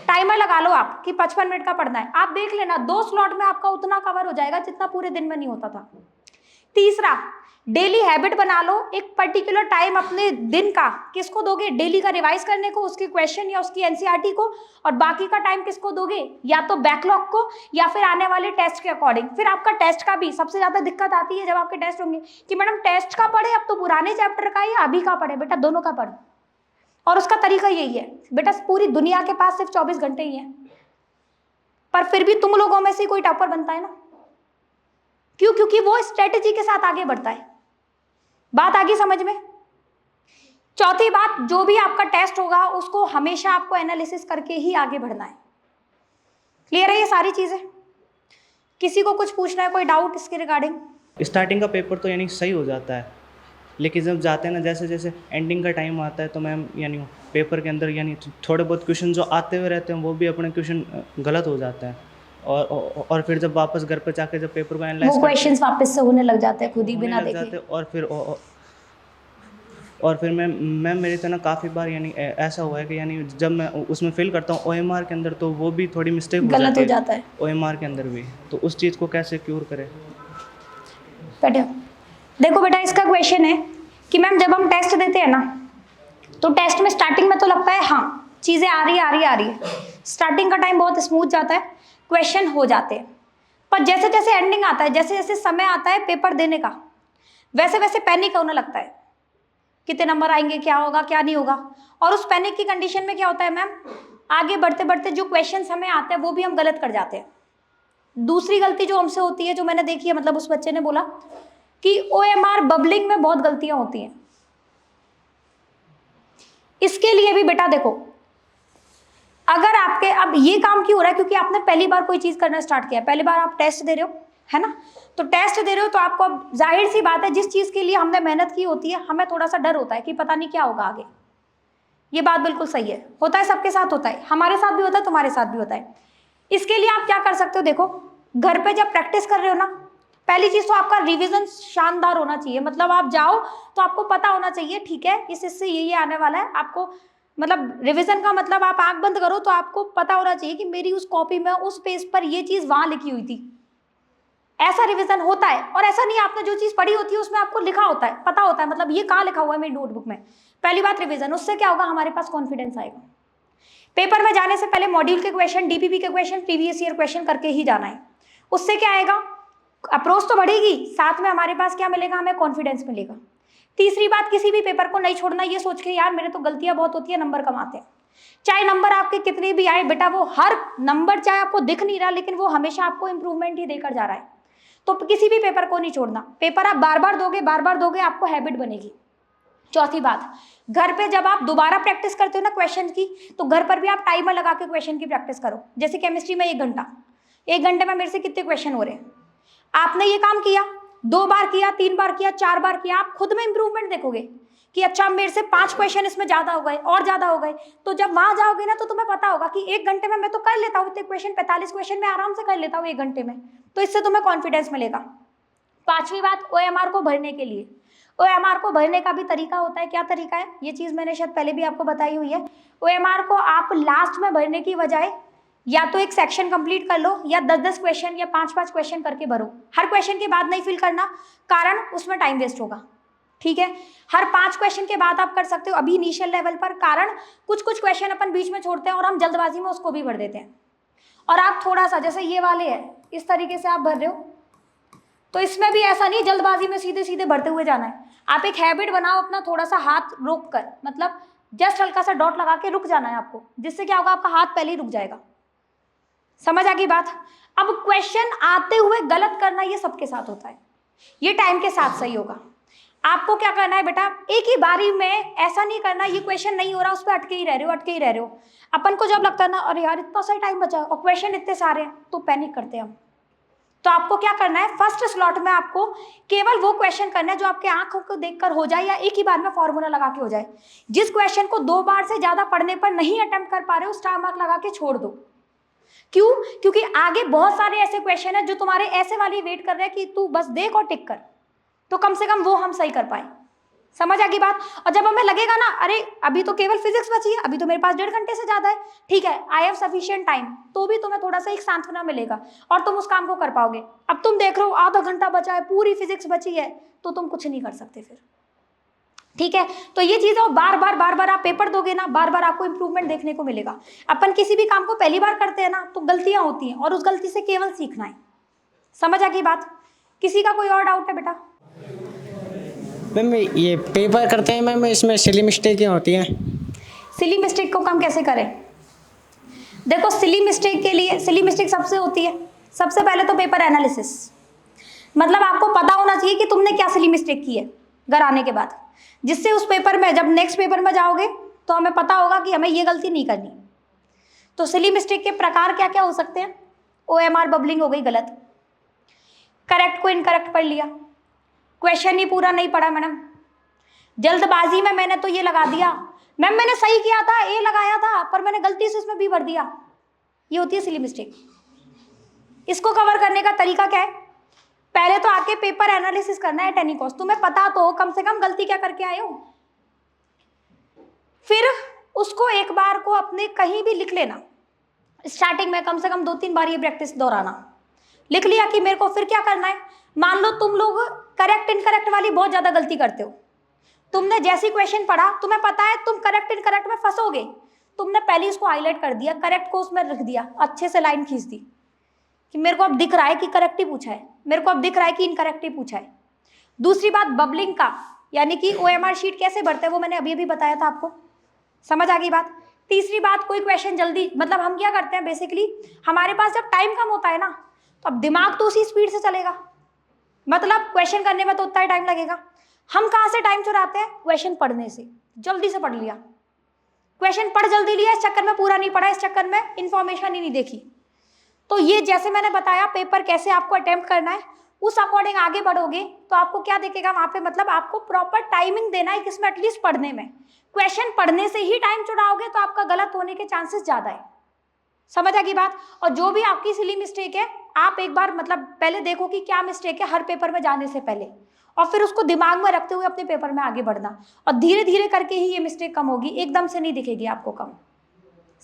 टाइमर लगा लो आप कि 55 मिनट का पढ़ना है, आप देख लेना 2 स्लॉट में आपका उतना कवर हो जाएगा जितना पूरे दिन में नहीं होता था। तीसरा, डेली हैबिट बना लो, एक पर्टिकुलर टाइम अपने दिन का किसको दोगे? डेली का रिवाइज करने को, उसकी क्वेश्चन या उसकी एनसीईआरटी को, और बाकी का टाइम किसको दोगे? या तो बैकलॉग को या फिर आने वाले टेस्ट के अकॉर्डिंग। फिर आपका टेस्ट का भी सबसे ज्यादा दिक्कत आती है जब आपके टेस्ट होंगे कि मैडम टेस्ट का पढ़े अब तो पुराने चैप्टर का या अभी का पढ़े। बेटा दोनों का पढ़ो, और उसका तरीका यही है बेटा, पूरी दुनिया के पास सिर्फ 24 घंटे ही है, पर फिर भी तुम लोगों में से कोई टॉपर बनता है ना, क्यों? क्योंकि वो स्ट्रेटेजी के साथ आगे बढ़ता है। बात आ गई समझ में? चौथी बात, जो भी आपका टेस्ट होगा उसको हमेशा आपको एनालिसिस करके ही आगे बढ़ना है। क्लियर है ये सारी चीजें? किसी को कुछ पूछना है, कोई डाउट इसके रिगार्डिंग? स्टार्टिंग का पेपर तो यानी सही हो जाता है, लेकिन जब जाते हैं ना, जैसे जैसे एंडिंग का टाइम आता है तो मैम यानी पेपर के अंदर यानी थोड़े बहुत क्वेश्चन जो आते हुए रहते हैं वो भी अपने क्वेश्चन गलत हो जाते हैं, और फिर जब वापस घर पे जाके जब पेपर को एनालाइज वो क्वेश्चंस वापस से होने लग जाते हैं खुद ही बिना लग देखे। जाते हैं, और फिर मैम मेरे तो ना काफ़ी बार यानी ऐसा हुआ है कि यानी जब मैं उसमें फिल करता हूँ OMR के अंदर, तो वो भी थोड़ी मिस्टेक गलत हो जाता है OMR के अंदर भी, तो उस चीज़ को कैसे क्यूर करें? बेटा देखो बेटा, इसका क्वेश्चन है कि मैम जब हम टेस्ट देते हैं ना, तो टेस्ट में स्टार्टिंग में तो लगता है हाँ चीज़ें आ रही है, स्टार्टिंग का टाइम बहुत स्मूथ जाता है, क्वेश्चन हो जाते हैं, पर जैसे जैसे एंडिंग आता है, जैसे जैसे समय आता है पेपर देने का, वैसे वैसे पैनिक होने लगता है, कितने नंबर आएंगे, क्या होगा क्या नहीं होगा। और उस पैनिक की कंडीशन में क्या होता है मैम, आगे बढ़ते बढ़ते जो क्वेश्चन हमें आते हैं वो भी हम गलत कर जाते हैं। दूसरी गलती जो हमसे होती है, जो मैंने देखी है, मतलब उस बच्चे ने बोला कि OMR बबलिंग में बहुत गलतियां होती हैं। इसके लिए भी बेटा देखो, अगर आपके अब ये काम क्यों हो रहा है, क्योंकि आपने पहली बार कोई चीज करना स्टार्ट किया, पहली बार आप टेस्ट दे रहे हो, है ना, तो टेस्ट दे रहे हो तो आपको अब जाहिर सी बात है, जिस चीज के लिए हमने मेहनत की होती है, हमें थोड़ा सा डर होता है कि पता नहीं क्या होगा आगे। ये बात बिल्कुल सही है, होता है, सबके साथ होता है, हमारे साथ भी होता है, तुम्हारे साथ भी होता है। इसके लिए आप क्या कर सकते हो, देखो घर पे जब प्रैक्टिस कर रहे हो ना, पहली चीज तो आपका रिवीजन शानदार होना चाहिए, मतलब आप जाओ तो आपको पता होना चाहिए, ठीक है इससे ये आने वाला है, आपको मतलब रिवीजन का मतलब आप आंख बंद करो तो आपको पता होना चाहिए कि मेरी उस कॉपी में उस पेज पर ये चीज वहां लिखी हुई थी। ऐसा रिवीजन होता है, और ऐसा नहीं आपने जो चीज पढ़ी होती है उसमें आपको लिखा होता है, पता होता है, मतलब ये कहाँ लिखा हुआ है मेरी नोटबुक में। पहली बात रिवीजन, उससे क्या होगा, हमारे पास कॉन्फिडेंस आएगा। पेपर में जाने से पहले मॉड्यूल के क्वेश्चन, DPP के क्वेश्चन, प्रीवियस ईयर क्वेश्चन करके ही जाना है। उससे क्या आएगा, अप्रोच तो बढ़ेगी, साथ में हमारे पास क्या मिलेगा, हमें कॉन्फिडेंस मिलेगा। तीसरी बात, किसी भी पेपर को नहीं छोड़ना ये सोच के यार मेरे तो गलतियां बहुत होती है, नंबर कम आते हैं। चाहे नंबर आपके कितने भी आए बेटा, वो हर नंबर चाहे आपको दिख नहीं रहा, लेकिन वो हमेशा आपको इंप्रूवमेंट ही देकर जा रहा है। तो किसी भी पेपर को नहीं छोड़ना, पेपर आप बार बार दोगे, आपको हैबिट बनेगी। चौथी बात, घर पे जब आप दोबारा प्रैक्टिस करते हो ना क्वेश्चन की, तो घर पर भी आप टाइमर लगा के क्वेश्चन की प्रैक्टिस करो। जैसे केमिस्ट्री में 1 घंटा, 1 घंटे में मेरे से कितने क्वेश्चन हो रहे हैं, आपने ये काम किया, 2 बार किया, 3 बार किया, 4 बार किया, आप खुद में इंप्रूवमेंट देखोगे कि अच्छा मेरे से 5 क्वेश्चन इसमें ज्यादा हो गए और ज्यादा हो गए। तो जब वहां जाओगे ना, तो तुम्हें पता होगा कि 1 घंटे में मैं तो कर लेता हूँ इतने क्वेश्चन, 45 क्वेश्चन मैं आराम से कर लेता हूँ 1 घंटे में, तो इससे तुम्हें कॉन्फिडेंस मिलेगा। पांचवी बात, OMR को भरने के लिए, OMR को भरने का भी तरीका होता है। क्या तरीका है, ये चीज मैंने शायद पहले भी आपको बताई हुई है। OMR को आप लास्ट में भरने की बजाय या तो एक सेक्शन कंप्लीट कर लो, या 10-10 क्वेश्चन या 5-5 क्वेश्चन करके भरो। हर क्वेश्चन के बाद नहीं फिल करना, कारण उसमें टाइम वेस्ट होगा, ठीक है। हर 5 क्वेश्चन के बाद आप कर सकते हो अभी इनिशियल लेवल पर, कारण कुछ कुछ क्वेश्चन अपन बीच में छोड़ते हैं और हम जल्दबाजी में उसको भी भर देते हैं। और आप थोड़ा सा, जैसे ये वाले है, इस तरीके से आप भर रहे हो, तो इसमें भी ऐसा नहीं जल्दबाजी में सीधे सीधे भरते हुए जाना है। आप एक हैबिट बनाओ अपना, थोड़ा सा हाथ रोक कर, मतलब जस्ट हल्का सा डॉट लगा के रुक जाना है आपको, जिससे क्या होगा, आपका हाथ पहले ही रुक जाएगा। समझ आ गई बात। अब क्वेश्चन आते हुए गलत करना ये सबके साथ होता है, ये टाइम के साथ सही होगा। आपको क्या करना है बेटा, एक ही बारी में ऐसा नहीं करना, ये क्वेश्चन नहीं हो रहा उस पर अटके ही रह रहे हो। अपन को जब लगता है ना, अरे यार इतना सा टाइम बचा और क्वेश्चन इतने सारे हैं, तो पैनिक करते हैं हम। तो आपको क्या करना है, फर्स्ट स्लॉट में आपको केवल वो क्वेश्चन करना है जो आपके आंखों को देखकर हो जाए, या एक ही बार में फॉर्मूला लगा के हो जाए। जिस क्वेश्चन को 2 बार से ज्यादा पढ़ने पर नहीं अटेम्प्ट कर पा रहे हो, स्टार मार्क लगा के छोड़ दो। क्यों? क्योंकि आगे बहुत सारे ऐसे क्वेश्चन है जो तुम्हारे ऐसे वाली वेट कर रहे हैं कि तू बस देख और टिक कर, तो कम से कम वो हम सही कर पाए। समझ आ गई बात। और जब हमें लगेगा ना, अरे अभी तो केवल फिजिक्स बची है, अभी तो मेरे पास 1.5 घंटे से ज्यादा है, ठीक है, आई हैव सफिशिएंट टाइम, तो भी तुम्हें थोड़ा सा एक सांत्वना मिलेगा और तुम उस काम को कर पाओगे। अब तुम देख रहे हो आधा घंटा बचा है, पूरी फिजिक्स बची है, तो तुम कुछ नहीं कर सकते फिर, ठीक है। तो ये चीज बार बार आप पेपर दोगे ना, बार बार आपको इंप्रूवमेंट देखने को मिलेगा। अपन किसी भी काम को पहली बार करते हैं ना, तो गलतियां होती हैं और उस गलती से केवल सीखना है। समझ आ गई बात। किसी का कोई और डाउट है बेटा? मैम ये पेपर करते हैं मैम, इसमें सिली मिस्टेकें होती हैं। सिली मिस्टेक को कम कैसे करें? देखो सिली मिस्टेक के लिए, सिली मिस्टेक सबसे होती है। सबसे पहले तो पेपर एनालिसिस, मतलब आपको पता होना चाहिए कि तुमने क्या सिली मिस्टेक की है घर आने के बाद, जिससे उस पेपर में जब नेक्स्ट पेपर में जाओगे तो हमें पता होगा कि हमें ये गलती नहीं करनी। तो सिली मिस्टेक के प्रकार क्या क्या हो सकते हैं? OMR बबलिंग हो गई गलत, करेक्ट को इनकरेक्ट पढ़ लिया, क्वेश्चन ही पूरा नहीं पढ़ा मैडम, जल्दबाजी में मैंने तो ये लगा दिया, मैम मैंने सही किया था, ए लगाया था, पर मैंने गलती से इसमें बी भर दिया। ये होती है सिली मिस्टेक। इसको कवर करने का तरीका क्या है? पहले तो आके पेपर एनालिसिस करना है टेनी कॉस्ट, तुम्हें पता तो हो कम से कम गलती क्या करके आए हो। फिर उसको एक बार को अपने कहीं भी लिख लेना, स्टार्टिंग में कम से कम 2-3 बार ये प्रैक्टिस दोहराना। लिख लिया कि मेरे को फिर क्या करना है। मान लो तुम लोग करेक्ट इनकरेक्ट वाली बहुत ज्यादा गलती करते हो, तुमने जैसी क्वेश्चन पढ़ा तुम्हें पता है तुम करेक्ट इनकरेक्ट में फंसोगे, तुमने पहले इसको हाईलाइट कर दिया, करेक्ट को उसमें रख दिया, अच्छे से लाइन खींच दी कि मेरे को अब दिख रहा है कि करेक्ट ही पूछा है, मेरे को अब दिख रहा है कि इनकरेक्ट ही पूछा है। दूसरी बात बबलिंग का, यानी कि OMR शीट कैसे भरते हैं वो मैंने अभी अभी बताया था आपको, समझ आ गई बात। तीसरी बात, कोई क्वेश्चन जल्दी, मतलब हम क्या करते हैं बेसिकली, हमारे पास जब टाइम कम होता है ना तो अब दिमाग तो उसी स्पीड से चलेगा, मतलब क्वेश्चन करने में तो उतना ही टाइम लगेगा। हम कहाँ से टाइम चुराते हैं? क्वेश्चन पढ़ने से। जल्दी से पढ़ लिया, क्वेश्चन पढ़ जल्दी लिया, इस चक्कर में पूरा नहीं पढ़ा, इस चक्कर में इंफॉर्मेशन ही नहीं देखी। तो ये जैसे मैंने बताया पेपर कैसे आपको अटेम्प्ट करना है, उस अकॉर्डिंग आगे बढ़ोगे तो आपको क्या दिखेगा वहां पे, मतलब आपको प्रॉपर टाइमिंग देना है किसमें, एटलीस्ट पढ़ने में। क्वेश्चन पढ़ने से ही टाइम चुराओगे तो आपका गलत होने के चांसेस ज्यादा है, समझ आ गई बात। और जो भी आपकी सिली मिस्टेक है आप एक बार मतलब पहले देखो कि क्या मिस्टेक है हर पेपर में जाने से पहले, और फिर उसको दिमाग में रखते हुए अपने पेपर में आगे बढ़ना, और धीरे धीरे करके ही ये मिस्टेक कम होगी, एकदम से नहीं दिखेगी आपको कम,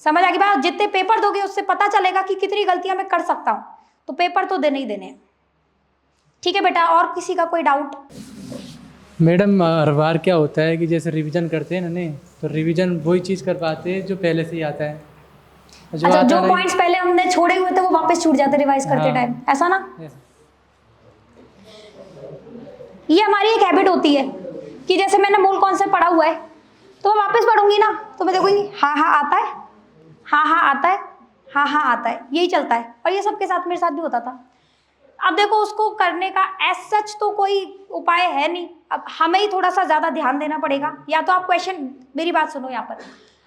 समझ आ गई बात। जितने पेपर दोगे उससे पता चलेगा कि कितनी गलतियां मैं कर सकता हूं, तो पेपर तो देने ही देने हैं। ठीक है बेटा, और किसी का कोई डाउट? मैडम हर बार क्या होता है कि जैसे रिवीजन करते हैं ना नहीं, तो रिवीजन वही चीज़ कर पाते हैं जो पहले से ही आता है, अच्छा, जो पॉइंट्स पहले हमने छोड़े हुए थे वो वापस छूट जाते रिवाइज करते टाइम, ऐसा ना? ये हमारी एक हैबिट होती है कि जैसे मैंने मूल कॉन्सेप्ट पढ़ा हुआ है तो मैं वापस पढ़ूंगी ना तो मैं देखूंगी हाँ हाँ आता है, हाँ हाँ आता है, हाँ हाँ आता है, यही चलता है। और ये सबके साथ, मेरे साथ भी होता था। अब देखो उसको करने का एज सच तो कोई उपाय है नहीं, अब हमें ही थोड़ा सा ज्यादा ध्यान देना पड़ेगा। या तो आप क्वेश्चन, मेरी बात सुनो, यहाँ पर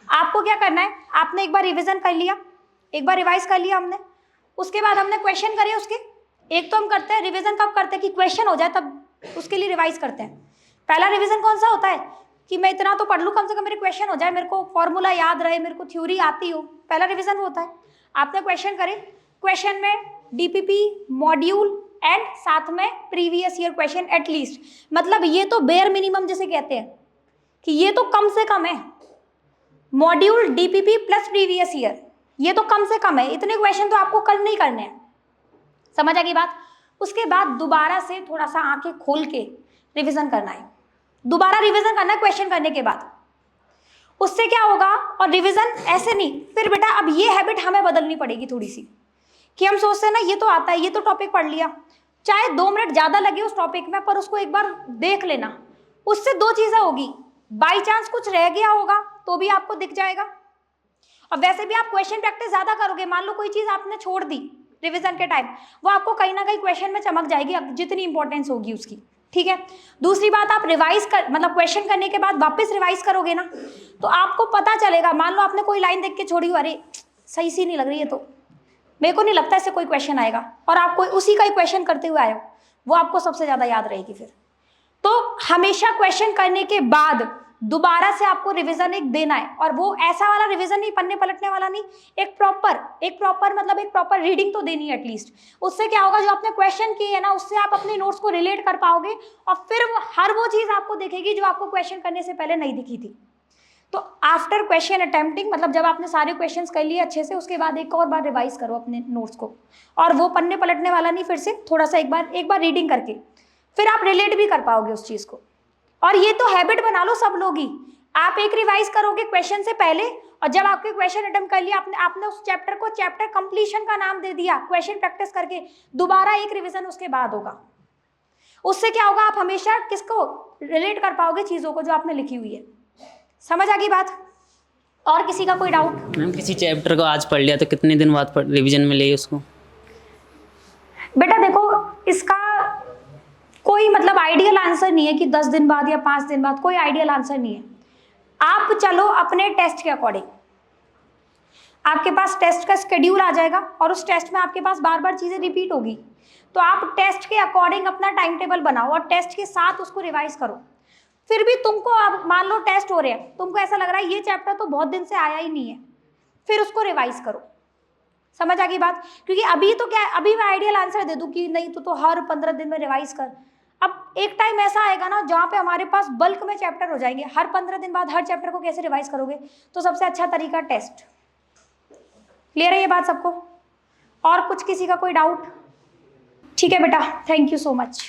आपको क्या करना है, आपने एक बार रिवीजन कर लिया, एक बार रिवाइज कर लिया हमने, उसके बाद हमने क्वेश्चन करे उसके। एक तो हम करते हैं रिवीजन कब करते हैं कि क्वेश्चन हो जाए तब उसके लिए रिवाइज करते हैं। पहला रिवीजन कौन सा होता है कि मैं इतना तो पढ़ लूँ, कम से कम मेरे क्वेश्चन हो जाए, मेरे को फॉर्मूला याद रहे, मेरे को थ्योरी आती हो, पहला रिवीजन वो होता है। आपने क्वेश्चन करे, क्वेश्चन में DPP मॉड्यूल एंड साथ में प्रीवियस ईयर क्वेश्चन एटलीस्ट, मतलब ये तो बेयर मिनिमम जिसे कहते हैं कि ये तो कम से कम है, module DPP plus previous year, ये तो कम से कम है, इतने क्वेश्चन तो आपको करने ही करने हैं, समझ आ गई बात। उसके बाद दोबारा से थोड़ा सा आंखें खोल के रिवीजन करना है, दोबारा रिवीजन करना है क्वेश्चन करने के बाद। उससे क्या होगा, और रिवीजन ऐसे नहीं, फिर बेटा अब ये हैबिट हमें बदलनी पड़ेगी थोड़ी सी कि हम सोचते हैं ना ये तो आता है, ये तो टॉपिक पढ़ लिया, चाहे 2 मिनट ज्यादा लगे उस टॉपिक में पर उसको एक बार देख लेना। उससे 2 चीजें होगी, बाई चांस कुछ रह गया होगा तो भी आपको दिख जाएगा, और वैसे भी आप क्वेश्चन प्रैक्टिस ज्यादा करोगे। मान लो कोई चीज आपने छोड़ दी रिवीजन के टाइम, वो आपको कहीं ना कहीं क्वेश्चन में चमक जाएगी जितनी इंपॉर्टेंस होगी उसकी, ठीक है। दूसरी बात, आप रिवाइज कर, मतलब क्वेश्चन करने के बाद वापस रिवाइज करोगे ना तो आपको पता चलेगा। मान लो आपने कोई लाइन देख के छोड़ी, अरे सही सी नहीं लग रही है तो मेरे को नहीं लगता इससे कोई क्वेश्चन आएगा, और आप कोई उसी का ही क्वेश्चन करते हुए आए हो, वो आपको सबसे ज्यादा याद रहेगी फिर। तो हमेशा क्वेश्चन करने के बाद दोबारा से आपको रिवीजन एक देना है, और वो ऐसा वाला रिवीजन नहीं, पन्ने पलटने वाला नहीं, एक प्रॉपर मतलब एक प्रॉपर रीडिंग तो देनी है एटलीस्ट। उससे क्या होगा, जो आपने क्वेश्चन किए है ना उससे आप अपने नोट्स को रिलेट कर पाओगे, और फिर हर वो चीज आपको दिखेगी जो आपको क्वेश्चन करने से पहले नहीं दिखी थी। तो आफ्टर क्वेश्चन अटेम्प्टिंग, मतलब जब आपने सारे क्वेश्चंस कर लिए अच्छे से, उसके बाद एक और बार रिवाइज करो अपने नोट्स को, और वो पन्ने पलटने वाला नहीं, फिर से थोड़ा सा एक बार रीडिंग करके फिर आप रिलेट भी कर पाओगे उस चीज को। और ये तो हैबिट बना लो सब लोग ही, आप एक रिवाइज करोगे क्वेश्चन से पहले, और जब आपके क्वेश्चन अटेम्प्ट कर लिया, आपने उस चैप्टर को चैप्टर कंप्लीशन का नाम दे दिया क्वेश्चन प्रैक्टिस करके, दोबारा एक रिवीजन उसके बाद होगा। उससे क्या होगा, आप हमेशा किसको रिलेट कर पाओगे, चीजों को जो आपने लिखी हुई है। समझ आ गई बात? और किसी का कोई डाउट? मैम किसी चैप्टर को आज पढ़ लिया तो कितने दिन बाद रिवीजन में ले उसको? बेटा देखो, इसका कोई मतलब आइडियल आंसर नहीं है कि 10 दिन बाद या 5 दिन बाद, कोई आइडियल आंसर नहीं है। आप चलो अपने टेस्ट के अकॉर्डिंग, आपके पास टेस्ट का शेड्यूल आ जाएगा और उस टेस्ट में आपके पास बार बार चीज़ें रिपीट होगी, तो आप टेस्ट के अकॉर्डिंग अपना टाइम टेबल बनाओ और टेस्ट के साथ उसको रिवाइज करो। फिर भी तुमको, अब मान लो टेस्ट हो रहे हैं, तुमको ऐसा लग रहा है ये चैप्टर तो बहुत दिन से आया ही नहीं है, फिर उसको रिवाइज करो। समझ आ गई बात? क्योंकि अभी तो क्या है, अभी मैं आइडियल आंसर दे दूं कि नहीं तो हर 15 दिन में रिवाइज कर। अब एक टाइम ऐसा आएगा ना जहाँ पे हमारे पास बल्क में चैप्टर हो जाएंगे, हर 15 दिन बाद हर चैप्टर को कैसे रिवाइज करोगे? तो सबसे अच्छा तरीका टेस्ट। क्लियर है ये बात सबको? और कुछ किसी का कोई डाउट? ठीक है बेटा, थैंक यू सो मच।